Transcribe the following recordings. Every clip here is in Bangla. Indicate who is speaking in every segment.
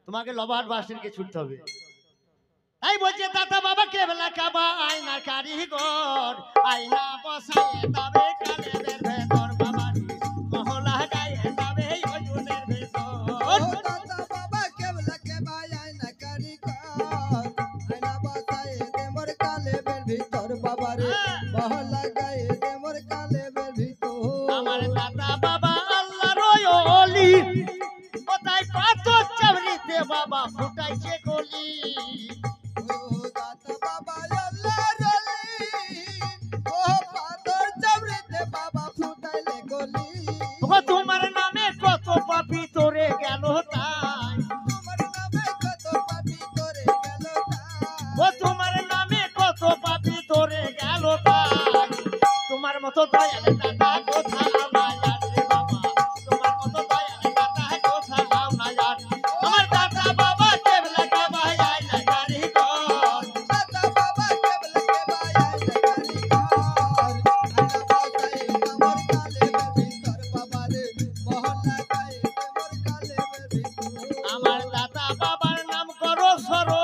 Speaker 1: তোমাকে লবাহাট বাস স্ট্যান্ডকে ছুটতে হবে। তাই বলছে দাদা বাবা কেবলা কাবা আয়না কারিগর, আয়না বসায় তবে কালেবের ভেতর বাবার মহলা গায়ে যাবে অজুনের ভেতর।
Speaker 2: দাদা বাবা কেবলা কেবা আয়না কারিগর, আয়না বসায় দে মোর কালেবের ভিতর বাবারে মহলা গায়ে দে মোর কালেবের ভিতর।
Speaker 1: আমার দাদা বাবা আল্লাহর ওলি, কোথায় পাথর চাবড়িতে বাবা ফুটাইছে গলি।
Speaker 2: দাদা বাবা আল্লাহর ওলি, ও পাথর চাবড়িতে বাবা ফুটাইলে গলি।
Speaker 1: ও তোমার নামে কত পাপী তোরে গেল তাই,
Speaker 2: তোমার নামে কত পাপী তোরে গেল তাই।
Speaker 1: ও তোমার নামে কত পাপী তোরে গেল তাই। তোমার মতো দয়াল দাদা কোথাও নাই আর রে বাবা, তোমার মতো দয়াল দাদা কোথাও নাই আর। আমার দাদা বাবা কেবলা কাবা আয়না কারিগর,
Speaker 2: দাদা বাবা কেবলা কেবা আয়না কারিগর, আয়না বসায় আমার কালেবের ভিতর বাবারে মহল্লা গায়ে দে মোর কালেবের ভিতর।
Speaker 1: আমার দাদা বাবার নাম করো সরো,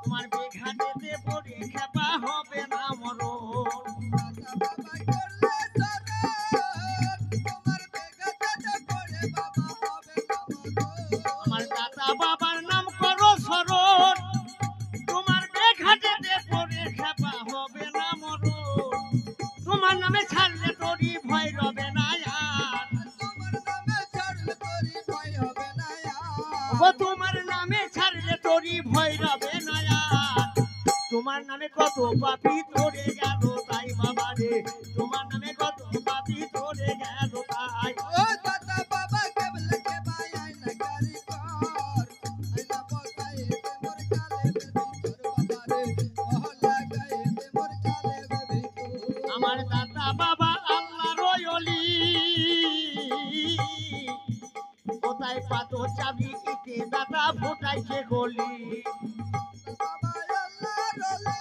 Speaker 1: তোমার বেঘাটেতে পড়ে খেপা হবে না মরণ।
Speaker 2: দাদা বাবা করলে সরল, তোমার বেগাতে পড়ে বাবা হবে না মরণ।
Speaker 1: আমার দাদা বাবার নাম করো সরণ, তোমার বেঘাটেতে পড়ে খেপা হবে না মরণ। তোমার নামে ছাড়লে তোরই ভয় রবে না আর,
Speaker 2: তোমার নামে ছাড়লে তোরি ভয় হবে না আর।
Speaker 1: ও তোমার নামে ছাড়লে তোরই ভয় রবে না আর। তোমার নামে কত পাপী তোরে গেল তাই বাবা রে, তোমার নামে কত পাপী তোরে গেল তাই।
Speaker 2: ও দাদা বাবা কেবলা কেবা আয়না কারিগর, আয়না বসায় দে মোর কালেবের ভিতর বাবারে মহল্লা গায়ে দে মোর কালেবের ভিতর।
Speaker 1: আমার দাদা বাবা আল্লাহর ওলি, কোথায় পাথর চাবি ইটে দাদা ফুটাইছে গলি।
Speaker 2: বাবা আল্লাহর ওলি,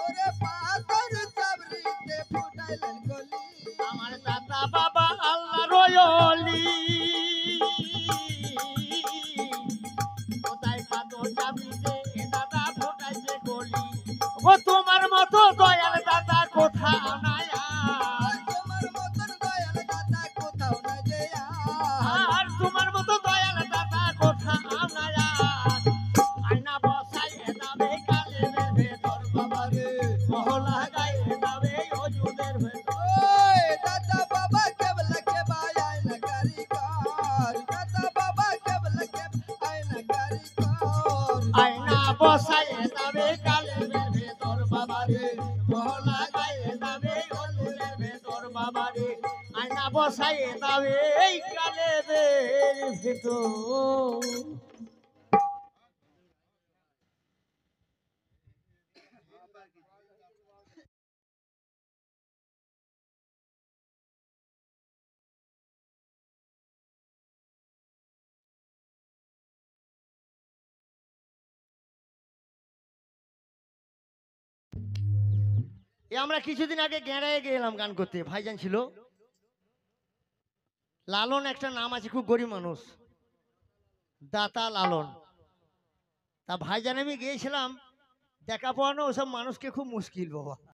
Speaker 2: ওরে পাথর চাবড়িতে ফুটাইলেন গলি।
Speaker 1: আমার দাদা বাবা আল্লাহর ওলি, কোথায় পাথর চাবিতে দাদা ফুটাইছে গলি। ও তোমার মতো দয়াল দাদা কোথাও নাই আর,
Speaker 2: তোমার মতন দয়াল দাদা কোথাও না যে আর।
Speaker 1: আর তোমার মতো দয়াল দাদা কোথাও নাই আর। আয়না বসায় যাবে কালেবের ভেতর বাবারে মহলা গায়ে যাবে অজুদের ভেতর।
Speaker 2: ওই দাদা বাবা কেবলা কেবা আয়না কারিগর, দাদা বাবা কেবলা কেবা আয়না কারিগর।
Speaker 1: আয়না বসায় যাবে কালেবের ভেতর বাবারে মহলা গায়ে যাবে অজুদের ভেতর বাবারে। আয়না বসায় যাবে এই কালেবের ভেতর। আমরা কিছুদিন আগে গেঁড়ায় গেলাম গান করতে, ভাইজান ছিল লালন, একটা নাম আছে, খুব গরিব মানুষ, দাতা লালন। তা ভাইজান আমি গিয়েছিলাম, দেখা পাওয়ানো ওসব মানুষকে খুব মুশকিল বাবা।